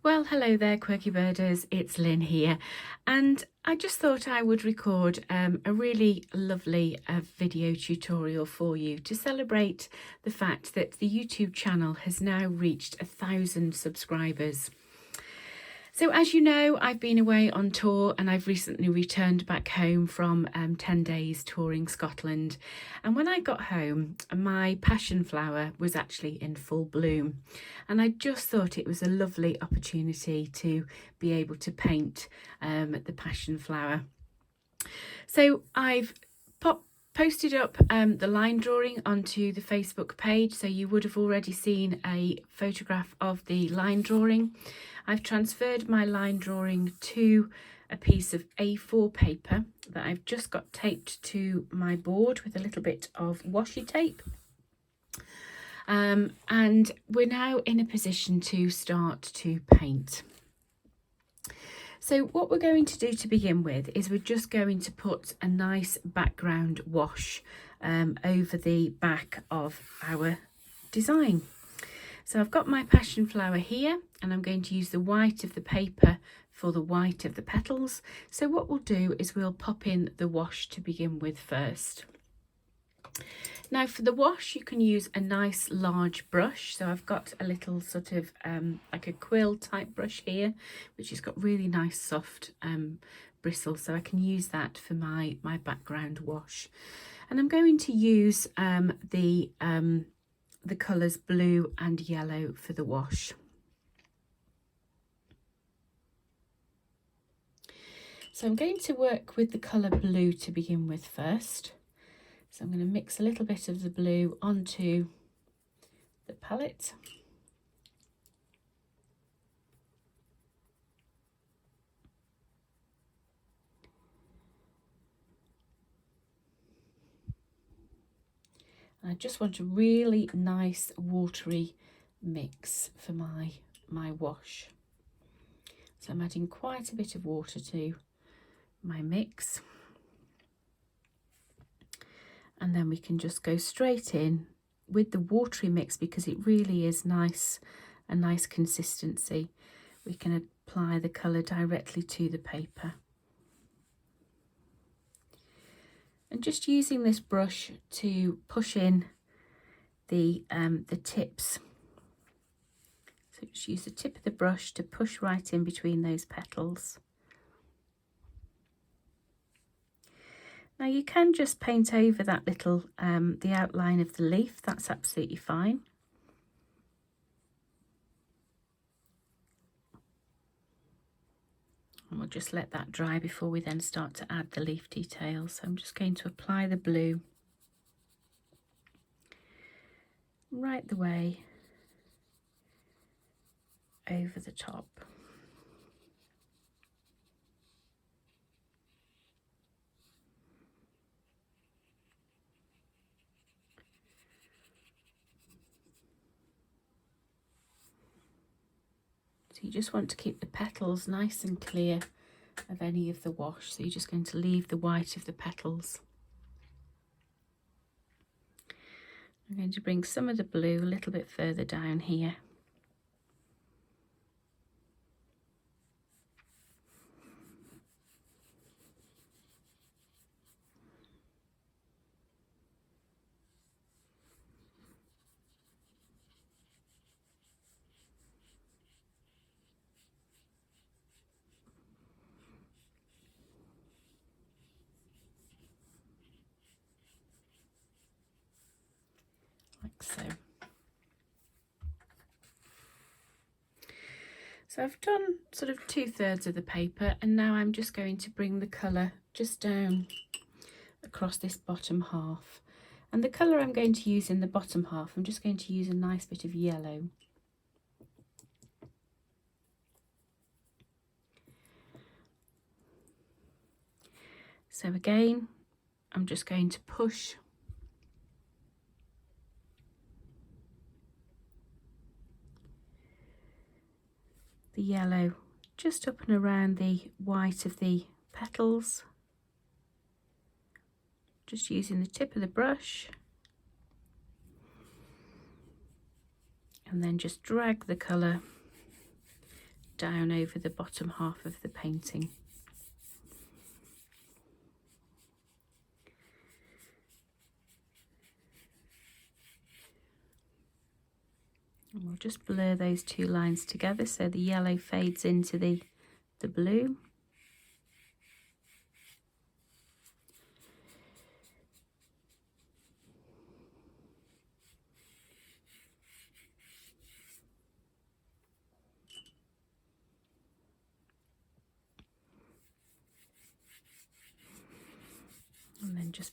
Well, hello there, Quirky Birders. It's Lynn here, and I just thought I would record a really lovely video tutorial for you to celebrate the fact that the YouTube channel has now reached 1,000 subscribers. So as you know, I've been away on tour and I've recently returned back home from 10 days touring Scotland. And when I got home, my passion flower was actually in full bloom. And I just thought it was a lovely opportunity to be able to paint the passion flower. So I've posted up the line drawing onto the Facebook page, so you would have already seen a photograph of the line drawing. I've transferred my line drawing to a piece of A4 paper that I've just got taped to my board with a little bit of washi tape. And we're now in a position to start to paint. So what we're going to do to begin with is we're just going to put a nice background wash over the back of our design. So I've got my passion flower here and I'm going to use the white of the paper for the white of the petals. So what we'll do is we'll pop in the wash to begin with first. Now for the wash you can use a nice large brush. So I've got a little sort of like a quill type brush here, which has got really nice soft bristles, so I can use that for my background wash. And I'm going to use the colours blue and yellow for the wash. So I'm going to work with the colour blue to begin with first. So I'm going to mix a little bit of the blue onto the palette. And I just want a really nice watery mix for my wash. So I'm adding quite a bit of water to my mix. And then we can just go straight in with the watery mix because it really is nice, a nice consistency. We can apply the colour directly to the paper. And just using this brush to push in the tips. So just use the tip of the brush to push right in between those petals. Now you can just paint over that little, the outline of the leaf, that's absolutely fine. And we'll just let that dry before we then start to add the leaf details. So I'm just going to apply the blue right the way over the top. So you just want to keep the petals nice and clear of any of the wash. So you're just going to leave the white of the petals. I'm going to bring some of the blue a little bit further down here. Like so. So I've done sort of 2/3 of the paper, and now I'm just going to bring the colour just down across this bottom half. And the colour I'm going to use in the bottom half, I'm just going to use a nice bit of yellow. So again, I'm just going to push the yellow just up and around the white of the petals, just using the tip of the brush, and then just drag the colour down over the bottom half of the painting. And we'll just blur those two lines together so the yellow fades into the blue. And then just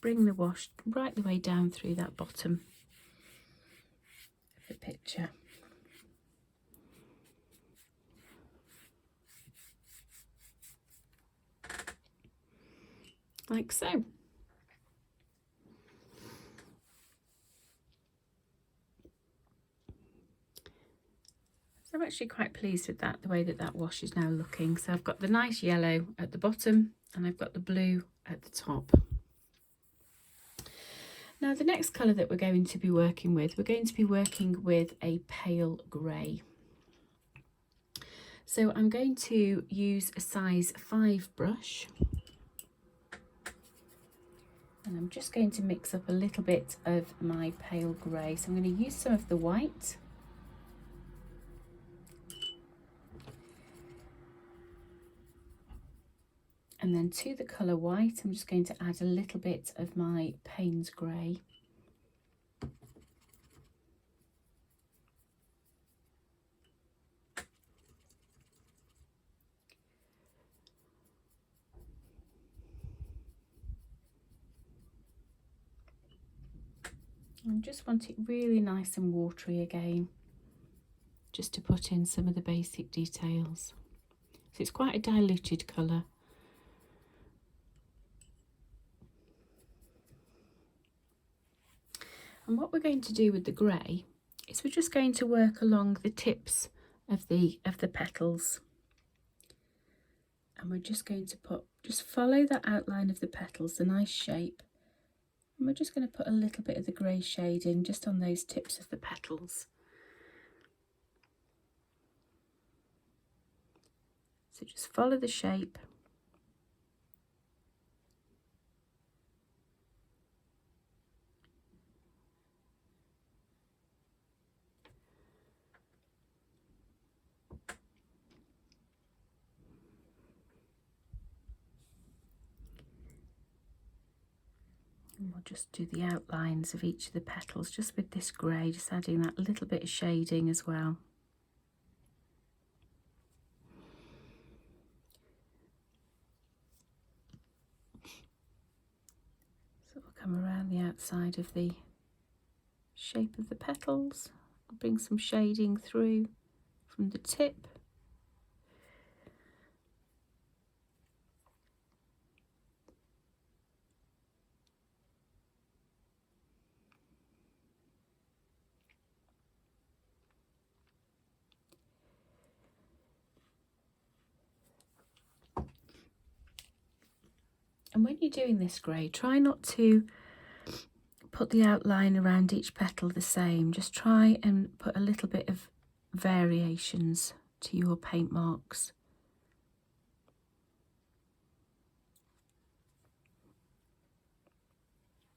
bring the wash right the way down through that bottom of the picture. Like so. So I'm actually quite pleased with that, the way that that wash is now looking. So I've got the nice yellow at the bottom and I've got the blue at the top. Now the next colour that we're going to be working with, a pale grey. So I'm going to use a size 5 brush. And I'm just going to mix up a little bit of my pale grey. So I'm going to use some of the white. And then to the colour white, I'm just going to add a little bit of my Payne's grey. I just want it really nice and watery again, just to put in some of the basic details. So it's quite a diluted colour. And what we're going to do with the grey is we're just going to work along the tips of the petals. And we're just going to follow that outline of the petals, the nice shape. And we're just going to put a little bit of the grey shading just on those tips of the petals. So just follow the shape. And we'll just do the outlines of each of the petals just with this grey, just adding that little bit of shading as well. So we'll come around the outside of the shape of the petals, bring some shading through from the tip. And when you're doing this grey, try not to put the outline around each petal the same. Just try and put a little bit of variations to your paint marks.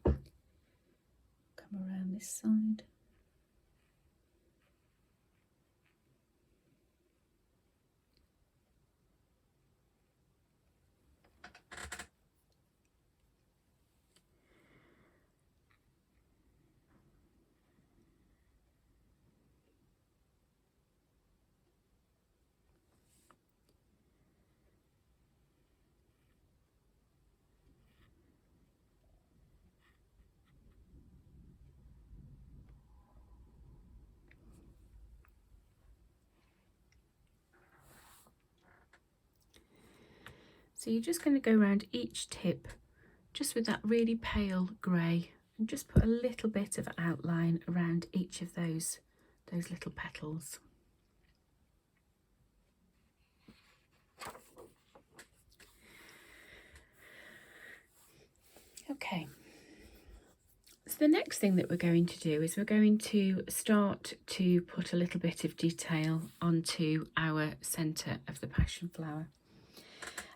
Come around this side. So you're just going to go around each tip just with that really pale grey and just put a little bit of outline around each of those little petals. Okay, So the next thing that we're going to do is we're going to start to put a little bit of detail onto our centre of the passion flower.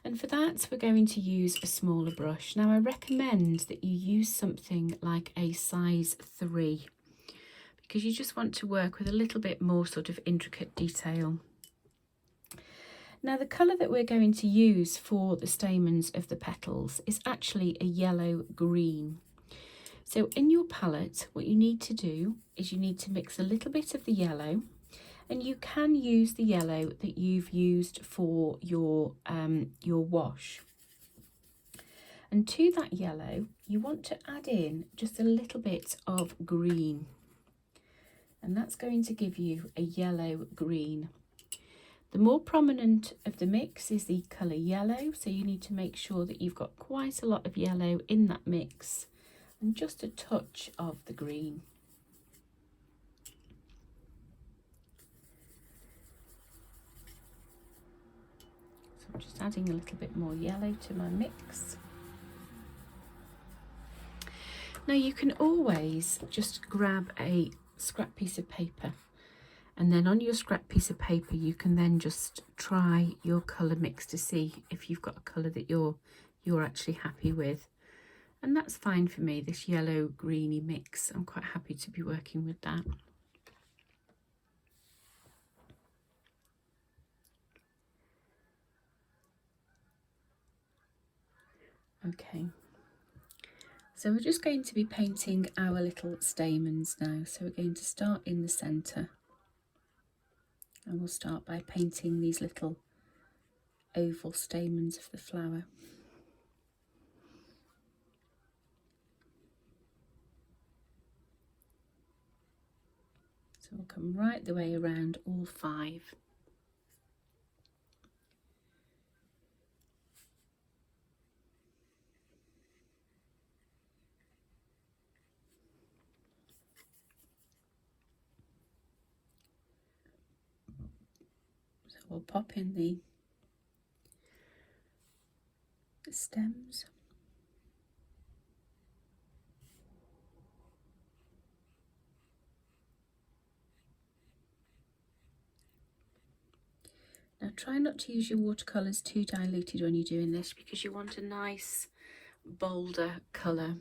And for that, we're going to use a smaller brush. Now, I recommend that you use something like a size 3 because you just want to work with a little bit more sort of intricate detail. Now, the colour that we're going to use for the stamens of the petals is actually a yellow green. So in your palette, what you need to do is you need to mix a little bit of the yellow, and you can use the yellow that you've used for your wash. And to that yellow, you want to add in just a little bit of green, and that's going to give you a yellow green. The more prominent of the mix is the colour yellow, so you need to make sure that you've got quite a lot of yellow in that mix and just a touch of the green. So I'm just adding a little bit more yellow to my mix. Now you can always just grab a scrap piece of paper, and then on your scrap piece of paper you can then just try your colour mix to see if you've got a colour that you're actually happy with. And that's fine for me, this yellow greeny mix. I'm quite happy to be working with that. Okay, so we're just going to be painting our little stamens now. So we're going to start in the centre, and we'll start by painting these little oval stamens of the flower. So we'll come right the way around all 5. So we'll pop in the stems. Now try not to use your watercolours too diluted when you're doing this, because you want a nice bolder colour.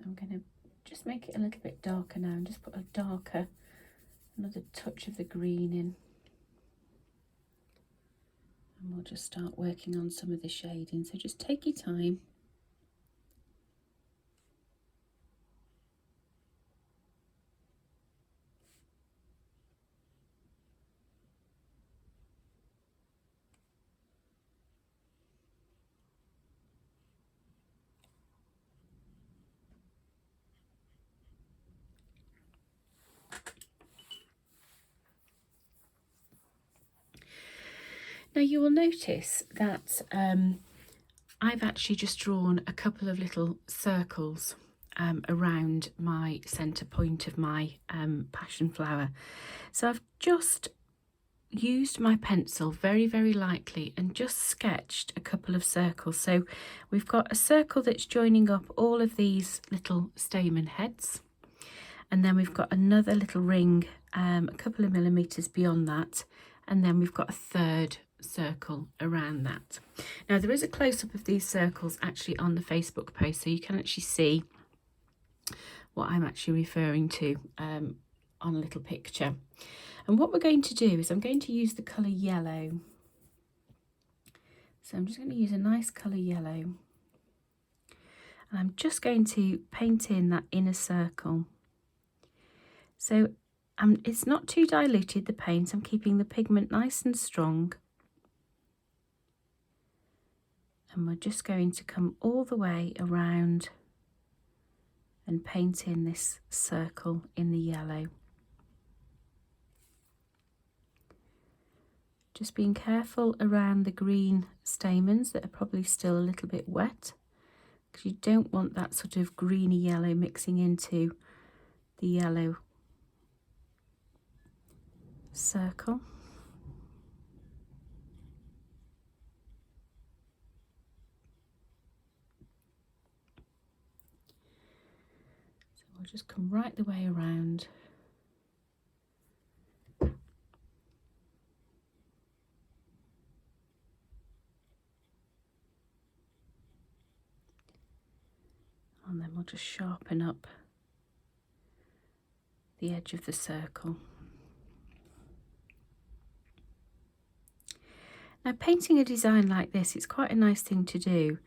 I'm going to just make it a little bit darker now and just put another touch of the green in. And we'll just start working on some of the shading, so just take your time. Now you will notice that I've actually just drawn a couple of little circles around my centre point of my passion flower. So I've just used my pencil very, very lightly and just sketched a couple of circles. So we've got a circle that's joining up all of these little stamen heads, and then we've got another little ring a couple of millimetres beyond that, and then we've got a third circle around that. Now there is a close-up of these circles actually on the Facebook post, so you can actually see what I'm actually referring to on a little picture. And what we're going to do is I'm going to use the colour yellow. So I'm just going to use a nice colour yellow, and I'm just going to paint in that inner circle. So it's not too diluted, the paint. I'm keeping the pigment nice and strong. And we're just going to come all the way around and paint in this circle in the yellow. Just being careful around the green stamens that are probably still a little bit wet, because you don't want that sort of greeny yellow mixing into the yellow circle. So we'll just come right the way around. And then we'll just sharpen up the edge of the circle. Now, painting a design like this, it's quite a nice thing to do.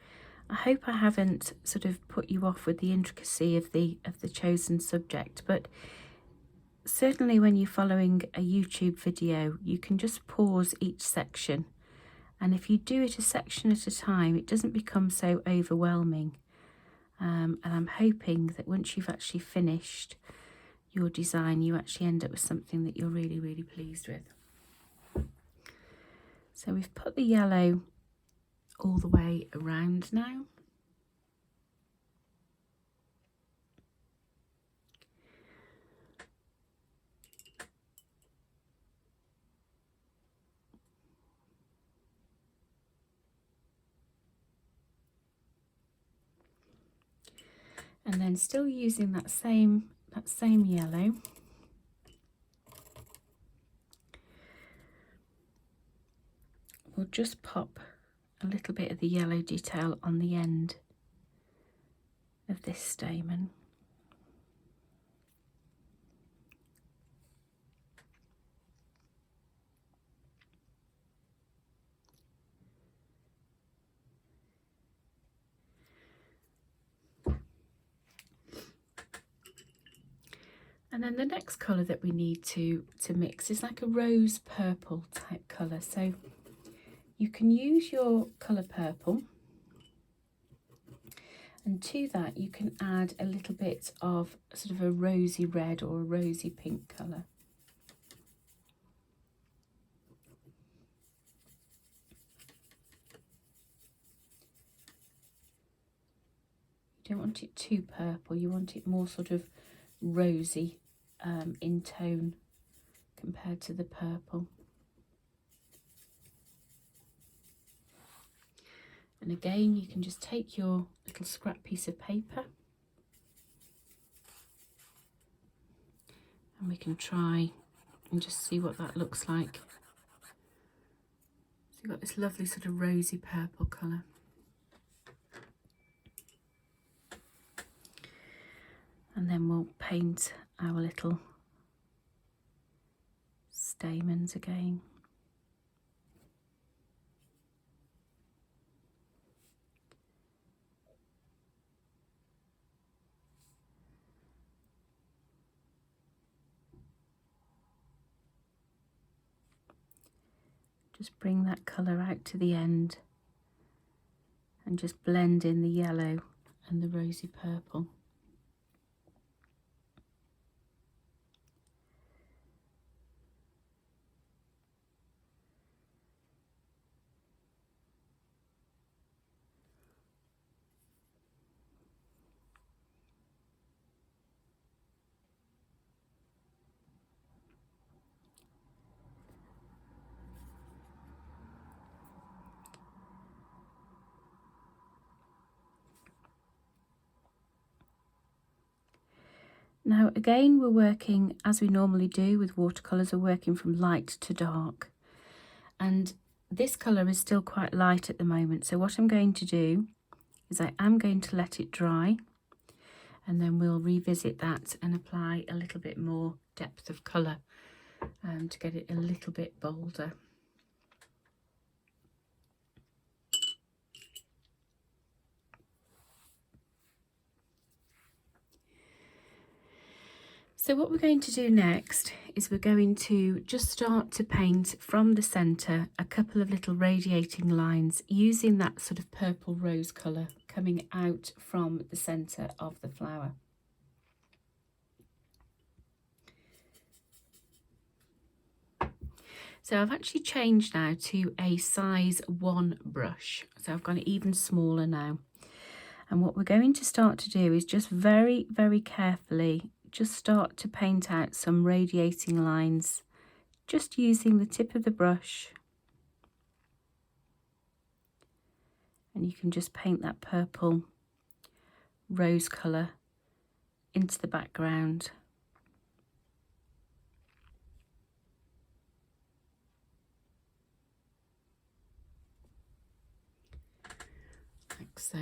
I hope I haven't sort of put you off with the intricacy of the chosen subject, but certainly when you're following a YouTube video, you can just pause each section. And if you do it a section at a time, it doesn't become so overwhelming. And I'm hoping that once you've actually finished your design, you actually end up with something that you're really, really pleased with. So we've put the yellow all the way around now. And then still using that same yellow, we'll just pop a little bit of the yellow detail on the end of this stamen. And then the next colour that we need to mix is like a rose purple type colour. So you can use your colour purple, and to that you can add a little bit of sort of a rosy red or a rosy pink colour. You don't want it too purple, you want it more sort of rosy in tone compared to the purple. And again, you can just take your little scrap piece of paper and we can try and just see what that looks like. So you've got this lovely sort of rosy purple colour. And then we'll paint our little stamens again. Just bring that colour out to the end and just blend in the yellow and the rosy purple. Now again, we're working as we normally do with watercolours, we're working from light to dark. And this colour is still quite light at the moment, so what I'm going to do is I am going to let it dry, and then we'll revisit that and apply a little bit more depth of colour to get it a little bit bolder. So what we're going to do next is we're going to just start to paint from the centre a couple of little radiating lines using that sort of purple rose colour coming out from the centre of the flower. So I've actually changed now to a size 1 brush, so I've gone even smaller now. And what we're going to start to do is just very, very carefully just start to paint out some radiating lines, just using the tip of the brush. And you can just paint that purple rose colour into the background. Like so.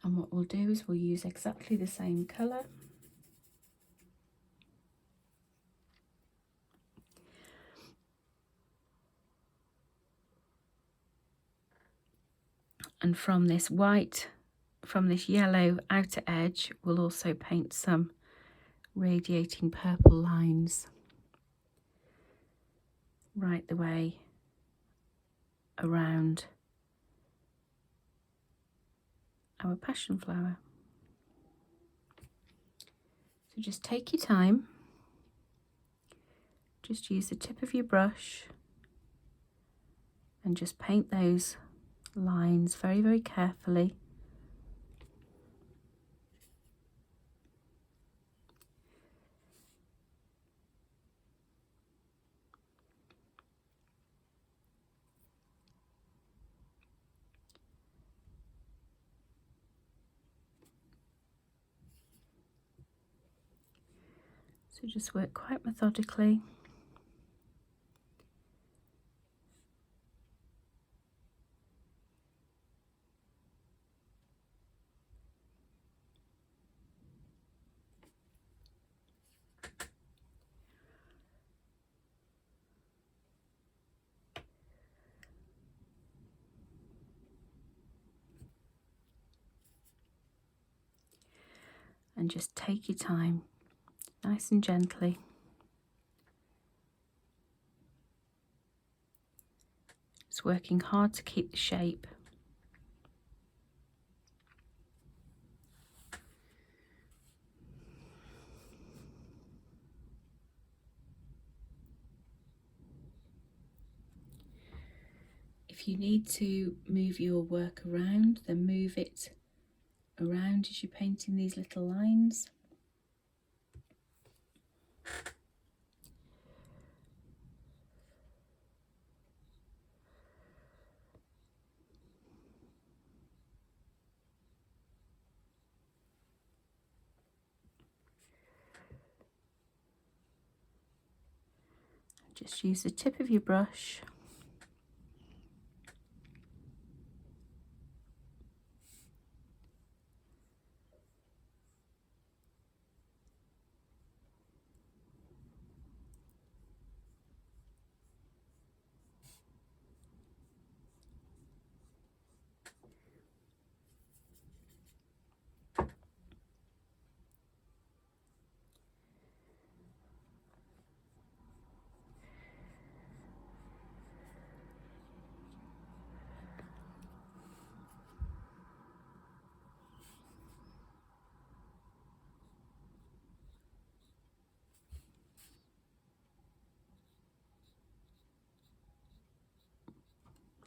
And what we'll do is we'll use exactly the same colour. And from this white, from this yellow outer edge, we'll also paint some radiating purple lines right the way around our passion flower. So just take your time, just use the tip of your brush and just paint those lines very, very carefully. So just work quite methodically. And just take your time, nice and gently. Just working hard to keep the shape. If you need to move your work around, then move it around as you're painting these little lines. Just use the tip of your brush .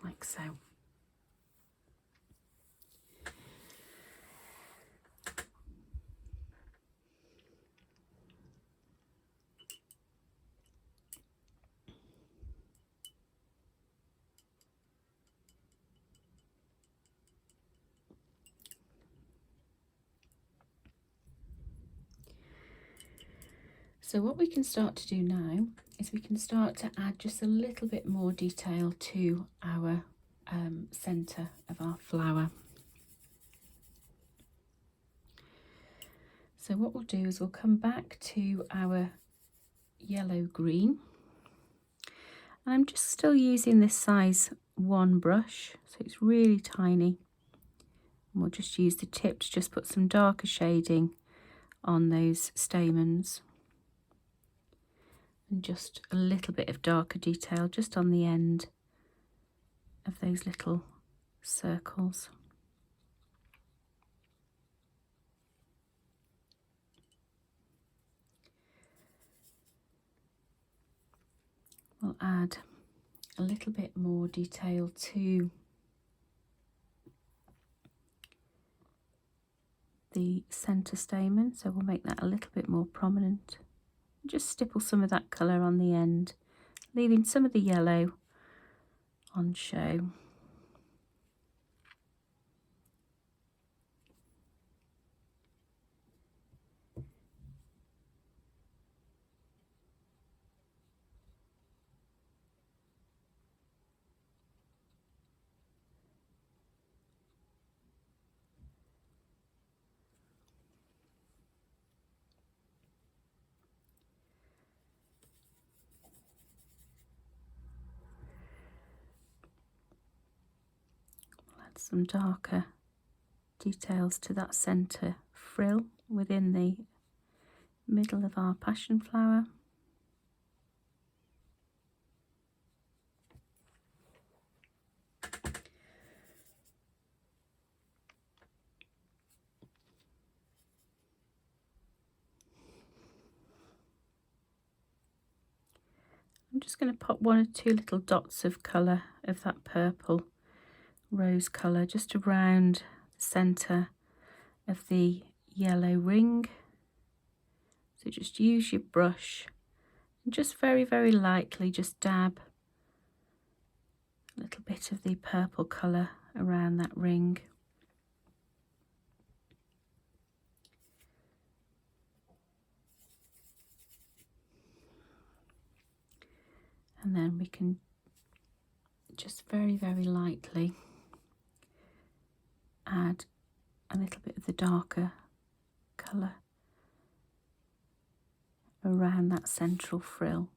Like so. So what we can start to do now is we can start to add just a little bit more detail to our centre of our flower. So what we'll do is we'll come back to our yellow green. And I'm just still using this size 1 brush, so it's really tiny. And we'll just use the tip to just put some darker shading on those stamens. And just a little bit of darker detail just on the end of those little circles. We'll add a little bit more detail to the centre stamen, so we'll make that a little bit more prominent. Just stipple some of that colour on the end, leaving some of the yellow on show. Some darker details to that centre frill within the middle of our passion flower. I'm just going to pop one or two little dots of colour of that purple rose colour just around the centre of the yellow ring. So just use your brush and just very lightly just dab a little bit of the purple colour around that ring. And then we can just very lightly add a little bit of the darker colour around that central frill.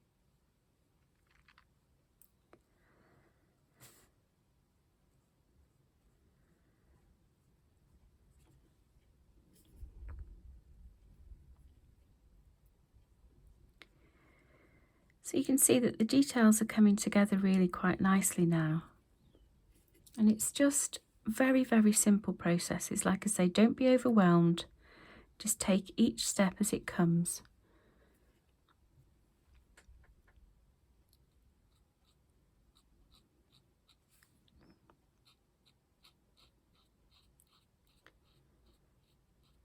So you can see that the details are coming together really quite nicely now. And it's just very simple processes. Like I say, don't be overwhelmed. Just take each step as it comes.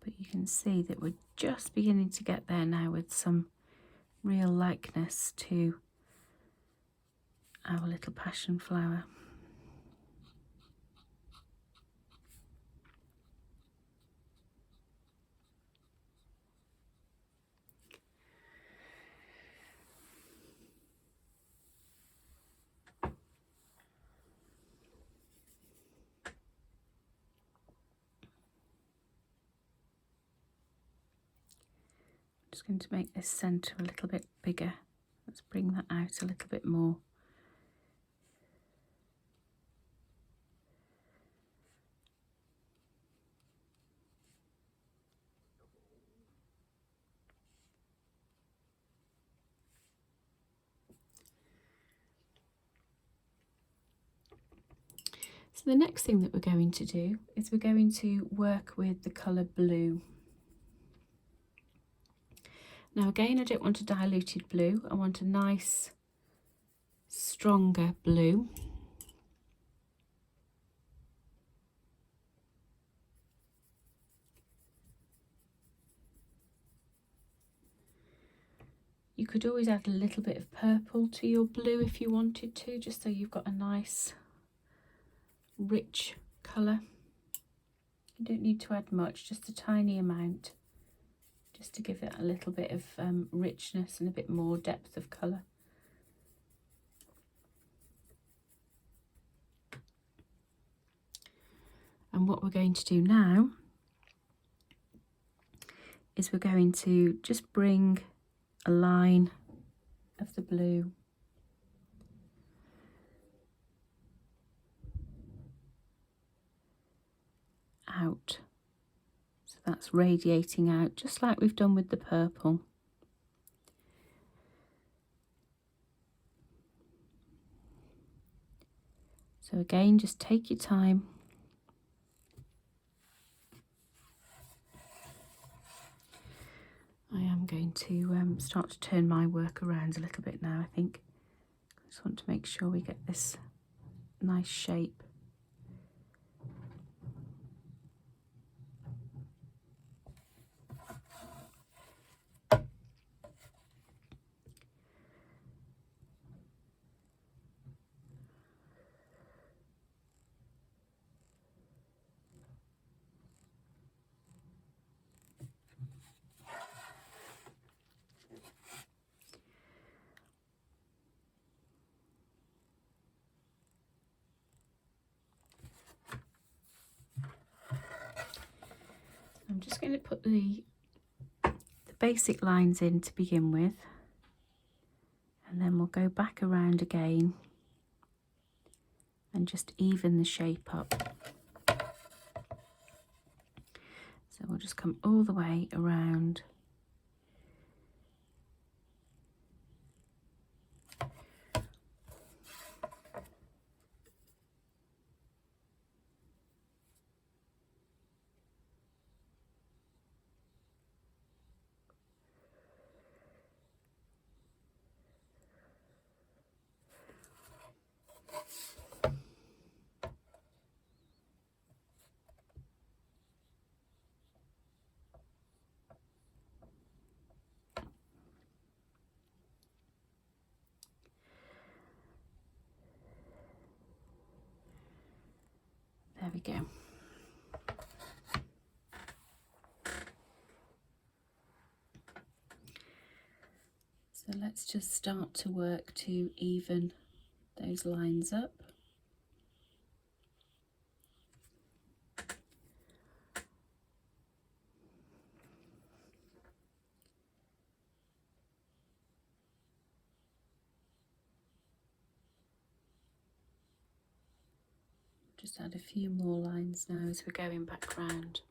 But you can see that we're just beginning to get there now with some real likeness to our little passion flower. Just going to make this centre a little bit bigger. Let's bring that out a little bit more. So the next thing that we're going to do is we're going to work with the colour blue. Now again, I don't want a diluted blue, I want a nice, stronger blue. You could always add a little bit of purple to your blue if you wanted to, just so you've got a nice, rich colour. You don't need to add much, just a tiny amount, just to give it a little bit of richness and a bit more depth of colour. And what we're going to do now is we're going to just bring a line of the blue out. So that's radiating out just like we've done with the purple. So So again, just take your time. I am going to start to turn my work around a little bit now, I think. I just want to make sure we get this nice shape. I'm just going to put the basic lines in to begin with, and then we'll go back around again and just even the shape up. So we'll just come all the way around. There we go. So let's just start to work to even those lines up. Just add a few more lines now as we're going back round.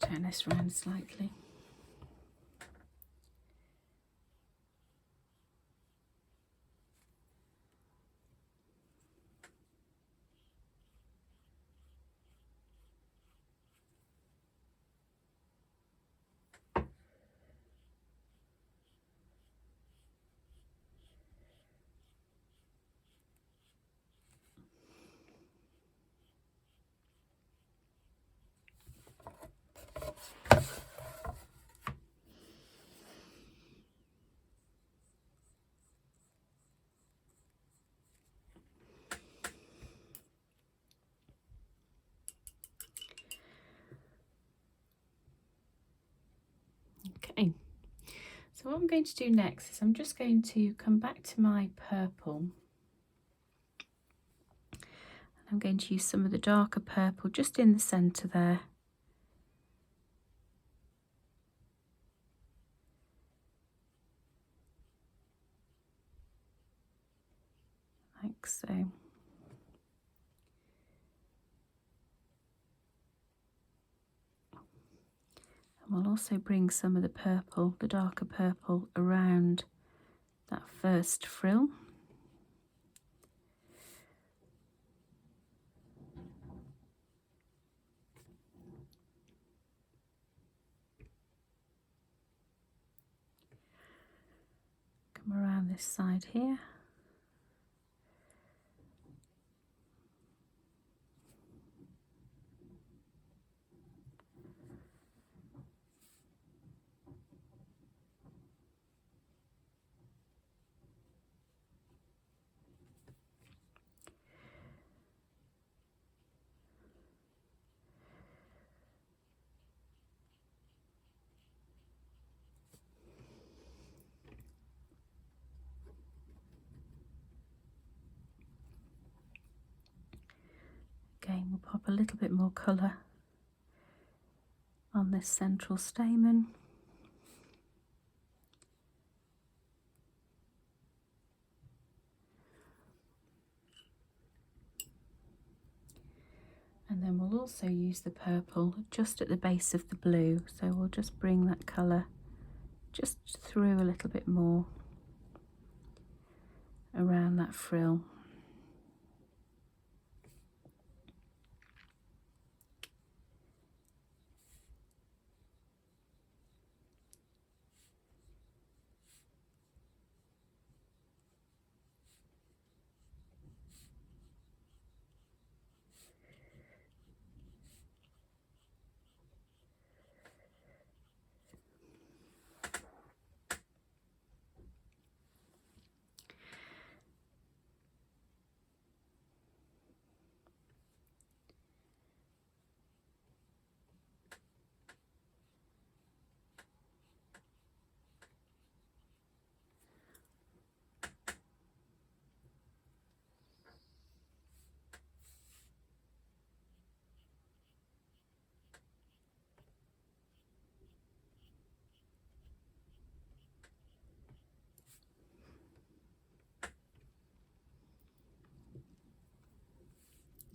Turn this around slightly. Okay, so what I'm going to do next is I'm just going to come back to my purple. I'm going to use some of the darker purple just in the centre there. Like so. And we'll also bring some of the purple, the darker purple, around that first frill. Come around this side here. Again, we'll pop a little bit more colour on this central stamen. And then we'll also use the purple just at the base of the blue, so we'll just bring that colour just through a little bit more around that frill.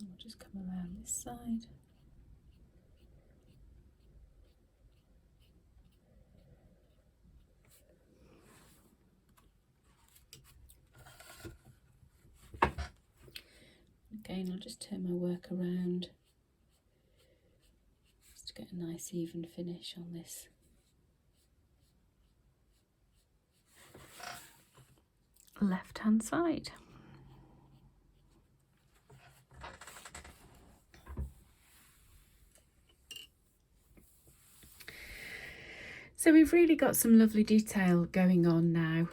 We'll just come around this side. Again, I'll just turn my work around just to get a nice even finish on this. Left hand side. So we've really got some lovely detail going on now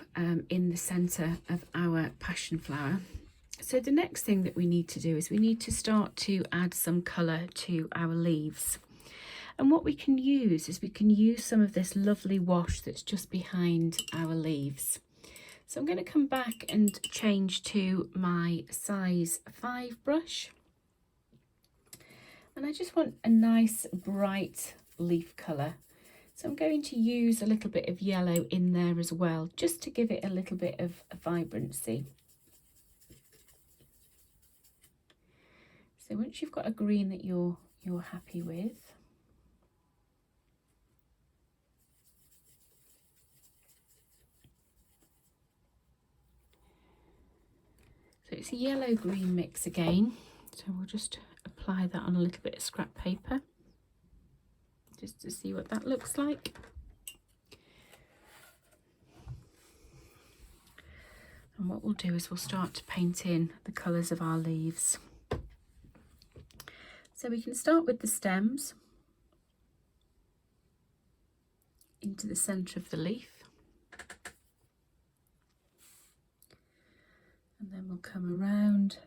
in the centre of our passion flower. So the next thing that we need to do is we need to start to add some colour to our leaves. And what we can use is we can use some of this lovely wash that's just behind our leaves. So I'm going to come back and change to my size 5 brush. And I just want a nice bright leaf colour. So I'm going to use a little bit of yellow in there as well, just to give it a little bit of vibrancy. So once you've got a green that you're happy with, so it's a yellow-green mix again, so we'll just apply that on a little bit of scrap paper, just to see what that looks like. And what we'll do is we'll start to paint in the colours of our leaves. So we can start with the stems into the centre of the leaf. And then we'll come around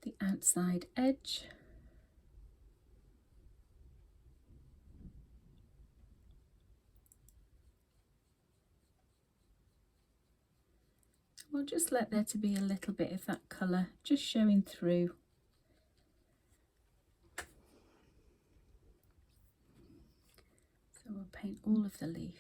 the outside edge. We'll just let there to be a little bit of that colour just showing through. So we'll paint all of the leaf.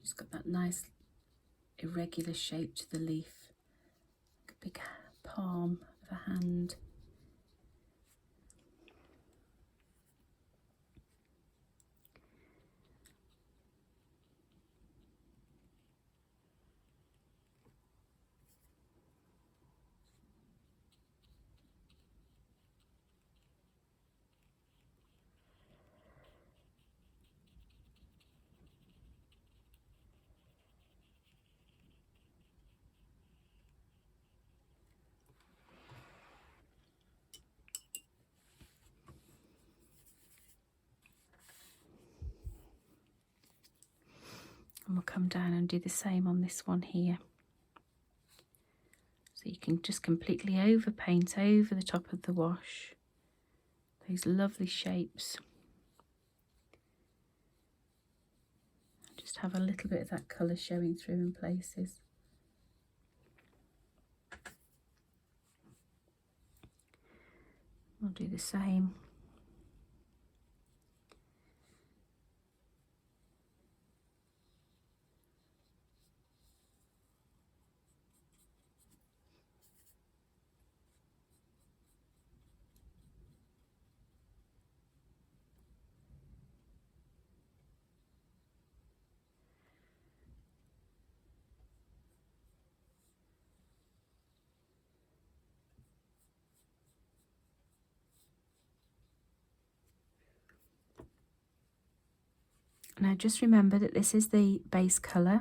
Just got that nice irregular shape to the leaf, like a big palm of a hand. And we'll come down and do the same on this one here. So you can just completely overpaint over the top of the wash those lovely shapes. Just have a little bit of that colour showing through in places. I'll do the same. Now just remember that this is the base colour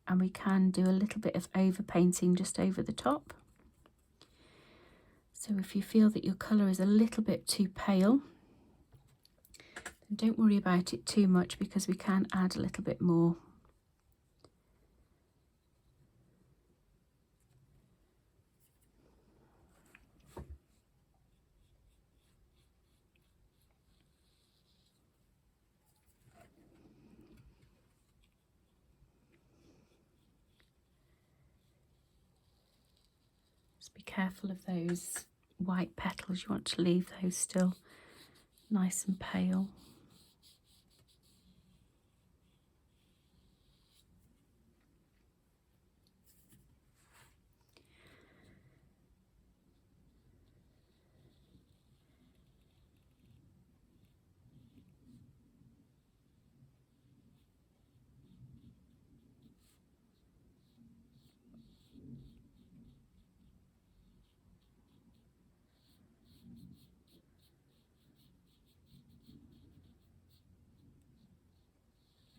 and we can do a little bit of over painting just over the top. So if you feel that your colour is a little bit too pale, then don't worry about it too much because we can add a little bit more. Be careful of those white petals. You want to leave those still nice and pale.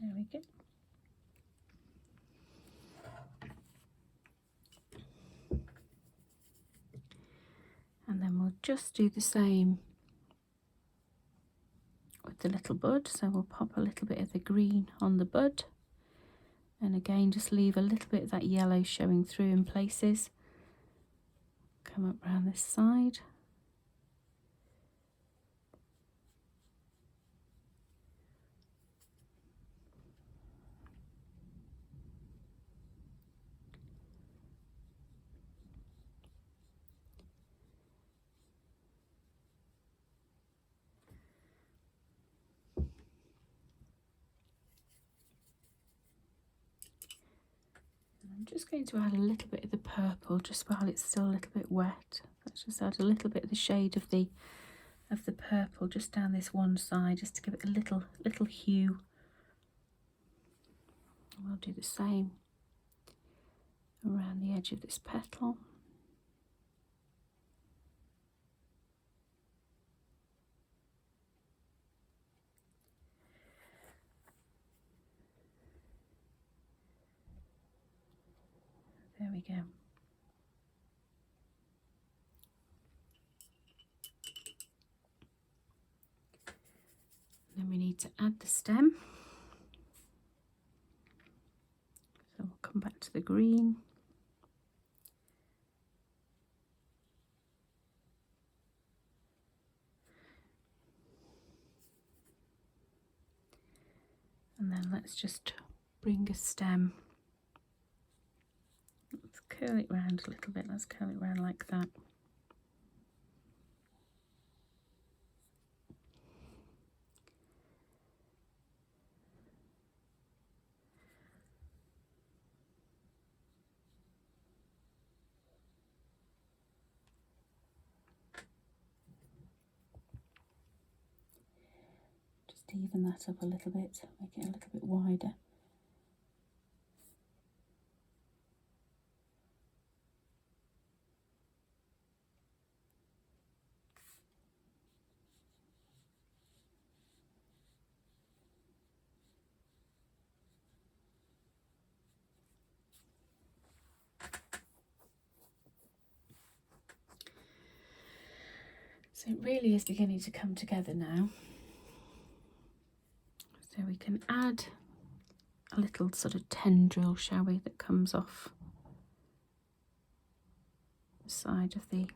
There we go. And then we'll just do the same with the little bud. So we'll pop a little bit of the green on the bud. And again, just leave a little bit of that yellow showing through in places. Come up around this side. I'm just going to add a little bit of the purple just while it's still a little bit wet. Let's just add a little bit of the shade of the purple just down this one side, just to give it a little hue. And we'll do the same around the edge of this petal. There we go. Then we need to add the stem. So we'll come back to the green. And then let's just bring a stem. Let's curl it round a little bit. Let's curl it round like that. Just even that up a little bit, make it a little bit wider. So it really is beginning to come together now. So we can add a little sort of tendril, shall we, that comes off the side of the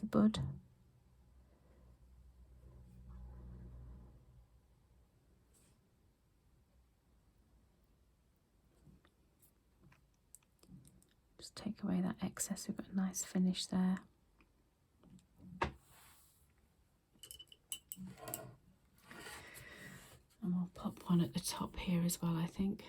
bud. Just take away that excess. We've got a nice finish there. And we'll pop one at the top here as well, I think.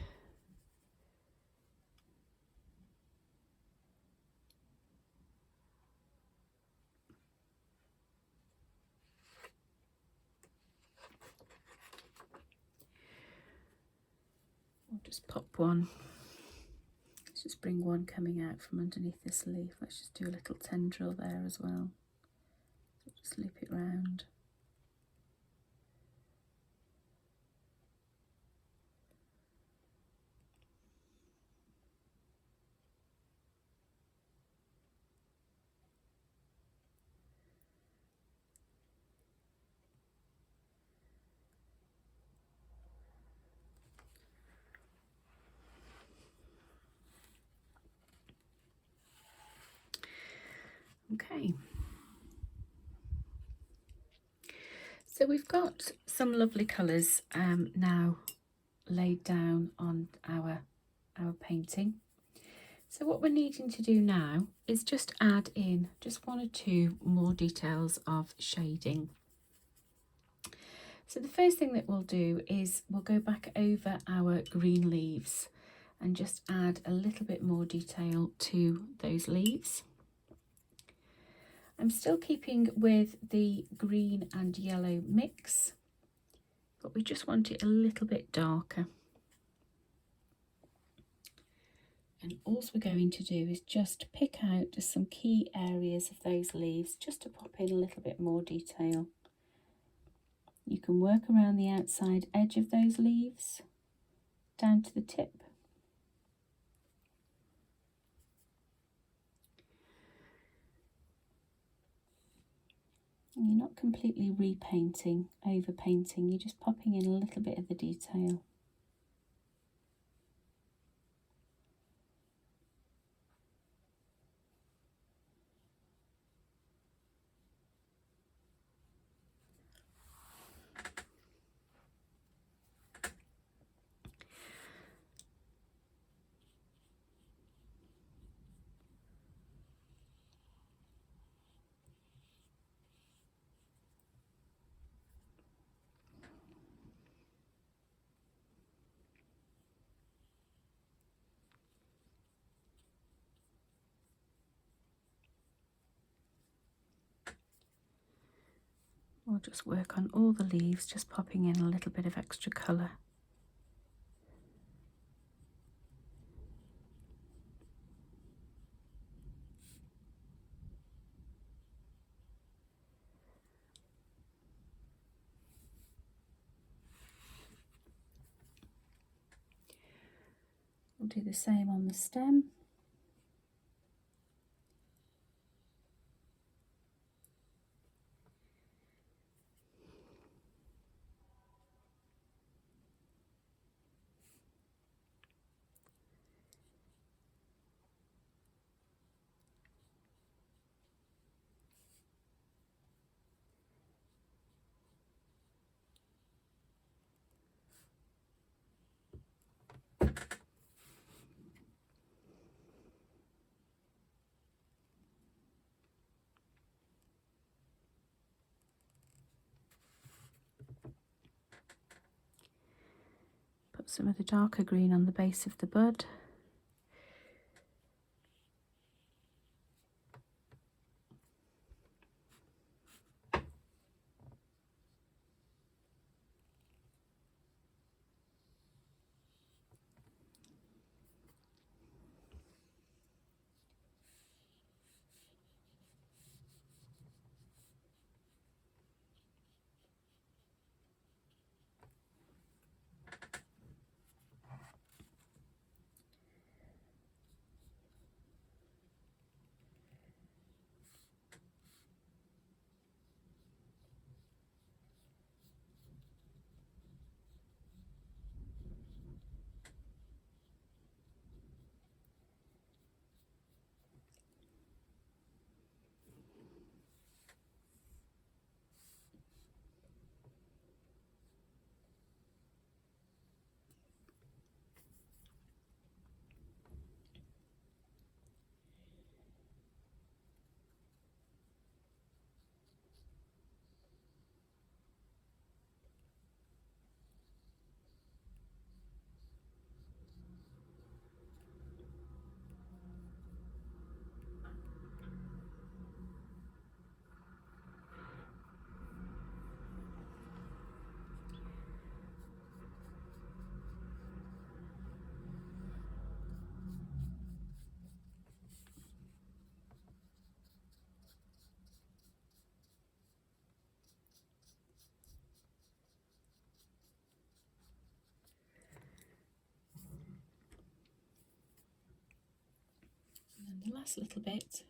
We'll just pop one. Let's just bring one coming out from underneath this leaf. Let's just do a little tendril there as well. So just loop it round. Okay, so we've got some lovely colours now laid down on our painting. So what we're needing to do now is just add in just one or two more details of shading. So the first thing that we'll do is we'll go back over our green leaves and just add a little bit more detail to those leaves. I'm still keeping with the green and yellow mix, but we just want it a little bit darker. And all we're going to do is just pick out just some key areas of those leaves, just to pop in a little bit more detail. You can work around the outside edge of those leaves down to the tip. And you're not completely repainting, overpainting, you're just popping in a little bit of the detail. We'll just work on all the leaves, just popping in a little bit of extra colour. We'll do the same on the stem. Put some of the darker green on the base of the bud. the last little bit.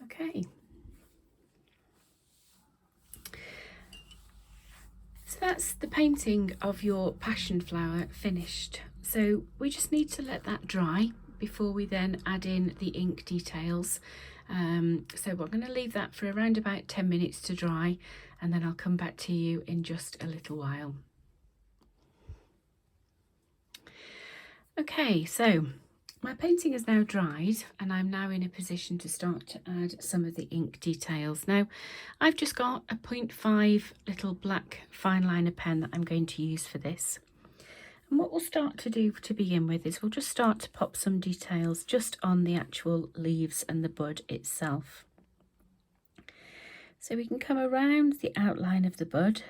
Okay. So that's the painting of your passion flower finished. So we just need to let that dry before we then add in the ink details. So we're going to leave that for around about 10 minutes to dry, and then I'll come back to you in just a little while. Okay, so my painting is now dried and I'm now in a position to start to add some of the ink details. Now, I've just got a 0.5 little black fine liner pen that I'm going to use for this. And what we'll start to do to begin with is we'll just start to pop some details just on the actual leaves and the bud itself. So we can come around the outline of the bud.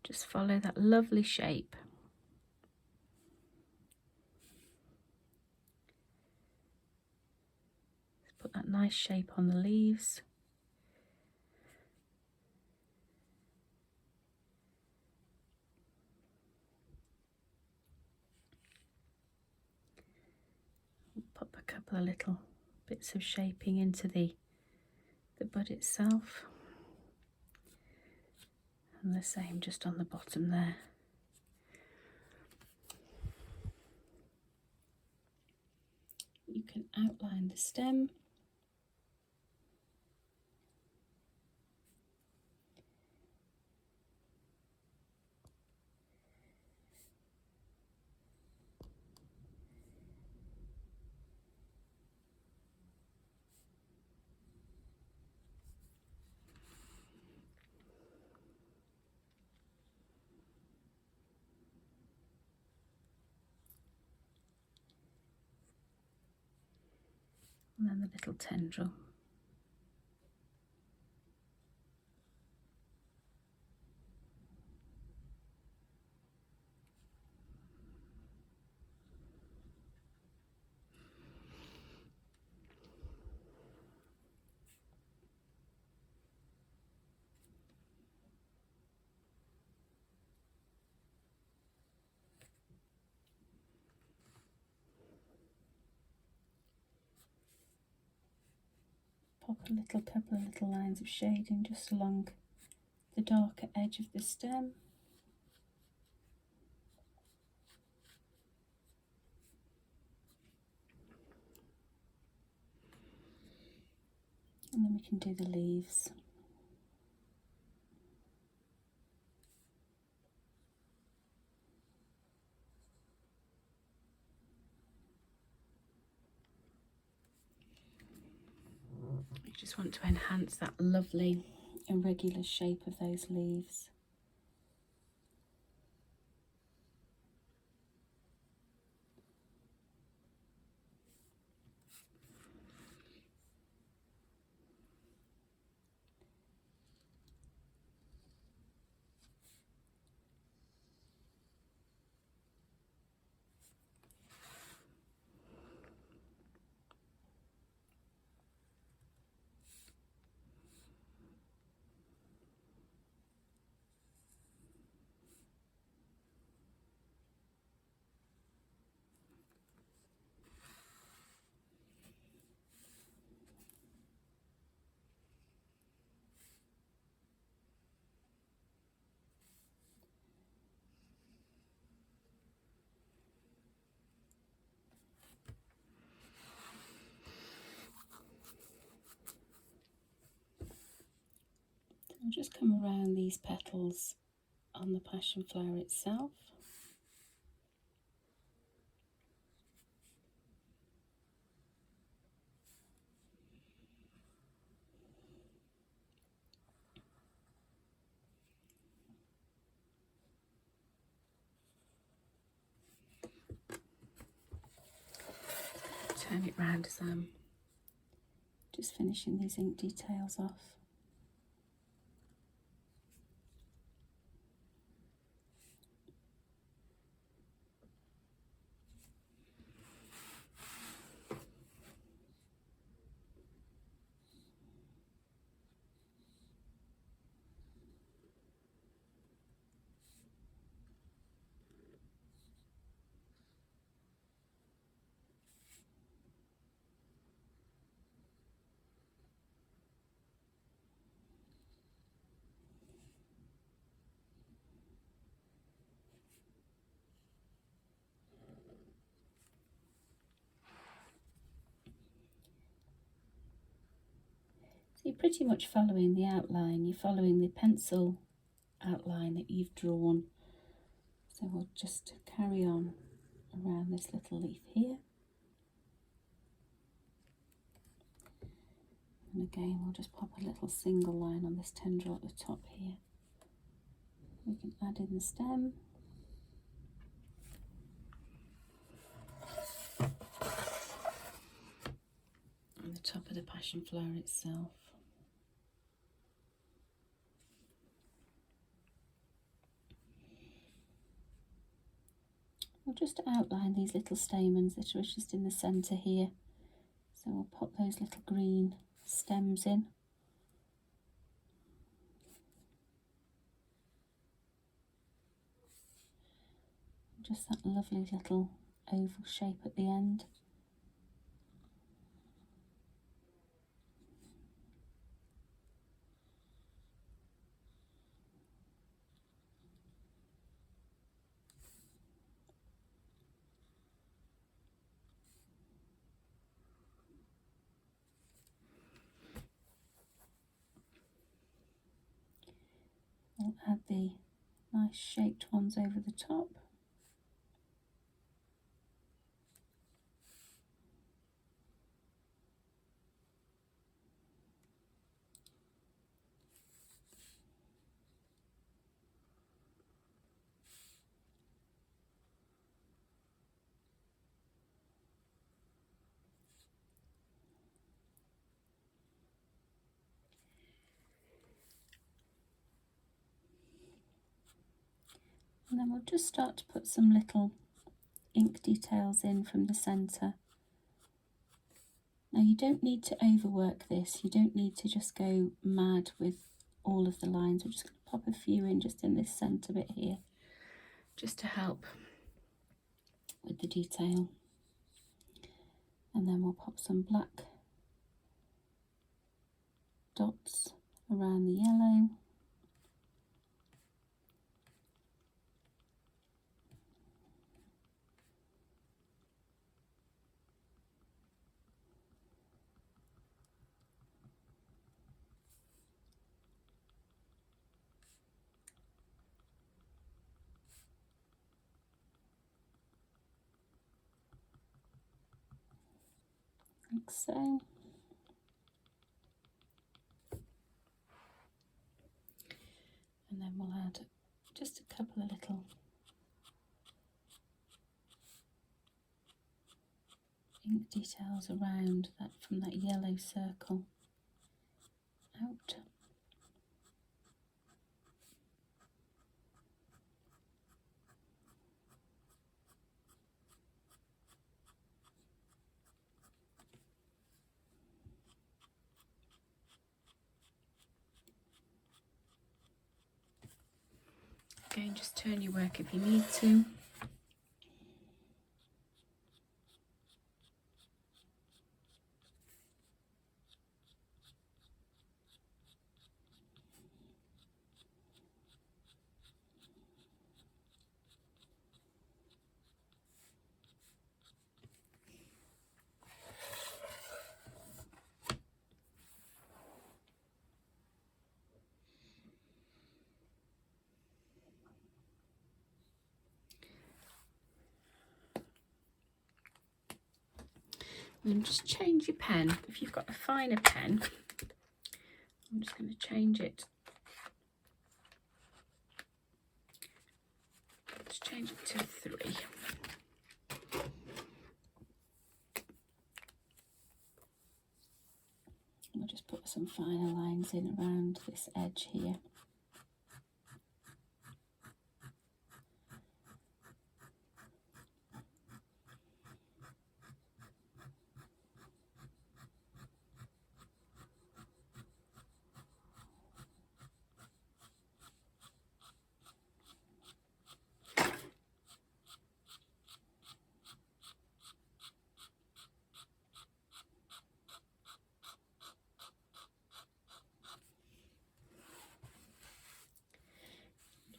Just follow that lovely shape. Put that nice shape on the leaves. Pop a couple of little bits of shaping into the bud itself. And the same just on the bottom there. You can outline the stem. And then the little tendril. Pop a couple of little lines of shading just along the darker edge of the stem. And then we can do the leaves. You just want to enhance that lovely irregular shape of those leaves. I'll just come around these petals on the passion flower itself. Turn it round as I'm just finishing these ink details off. So you're pretty much following the outline, you're following the pencil outline that you've drawn. So we'll just carry on around this little leaf here. And again, we'll just pop a little single line on this tendril at the top here. We can add in the stem. On the top of the passion flower itself. We'll just outline these little stamens that are just in the centre here. So we'll pop those little green stems in. Just that lovely little oval shape at the end. We'll add the nice shaped ones over the top. And then we'll just start to put some little ink details in from the centre. Now you don't need to overwork this, you don't need to just go mad with all of the lines. We're just going to pop a few in just in this centre bit here, just to help with the detail. And then we'll pop some black dots around the yellow. Like so. And then we'll add just a couple of little ink details around that from that yellow circle out. Again, just turn your work if you need to. And just change your pen. If you've got a finer pen, I'm just going to change it. Let's change it to 3. We'll just put some finer lines in around this edge here.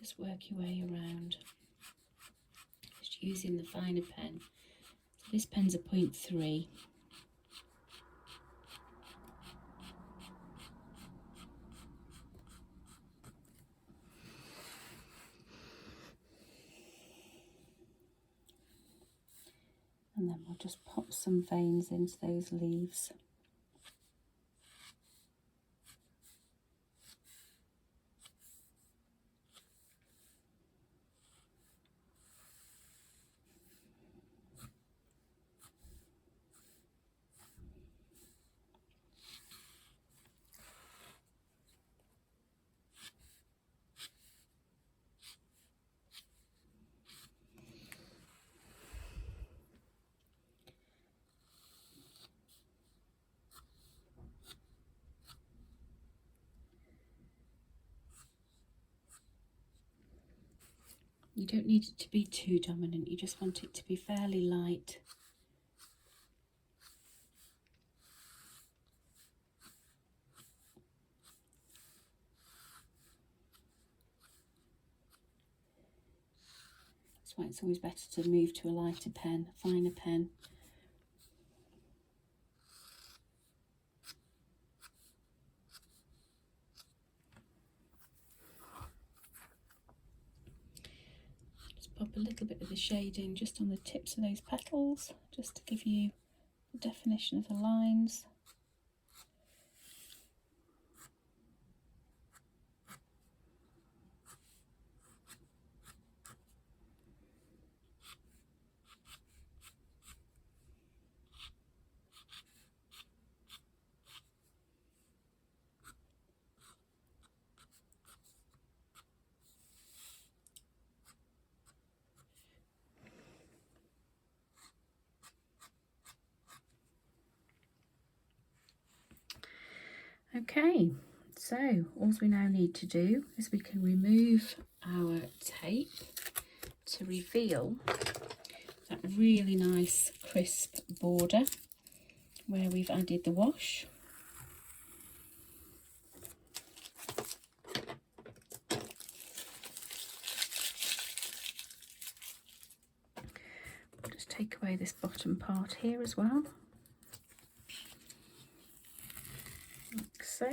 Just work your way around, just using the finer pen. So this pen's a 0.3. And then we'll just pop some veins into those leaves. You don't need it to be too dominant, you just want it to be fairly light. That's why it's always better to move to a lighter pen, a finer pen. Pop a little bit of the shading just on the tips of those petals, just to give you the definition of the lines. Okay, so all we now need to do is we can remove our tape to reveal that really nice crisp border where we've added the wash. We'll just take away this bottom part here as well. Like so.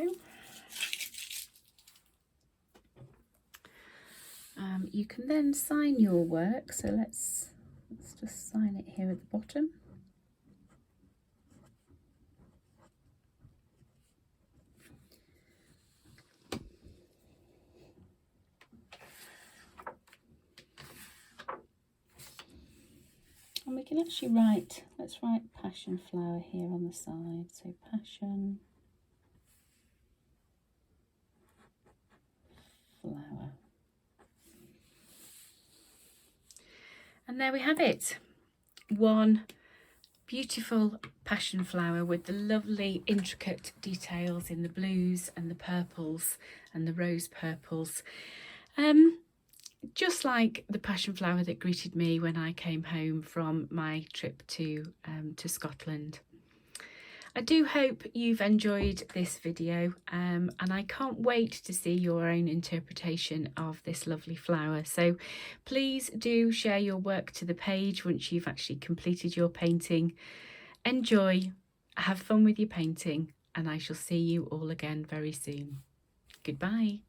You can then sign your work, so let's just sign it here at the bottom. And we can actually write, let's write passion flower here on the side, so passion flower. And there we have it, one beautiful passion flower with the lovely intricate details in the blues and the purples and the rose purples. Just like the passion flower that greeted me when I came home from my trip to Scotland. I do hope you've enjoyed this video and I can't wait to see your own interpretation of this lovely flower. So please do share your work to the page once you've actually completed your painting. Enjoy, have fun with your painting, and I shall see you all again very soon. Goodbye.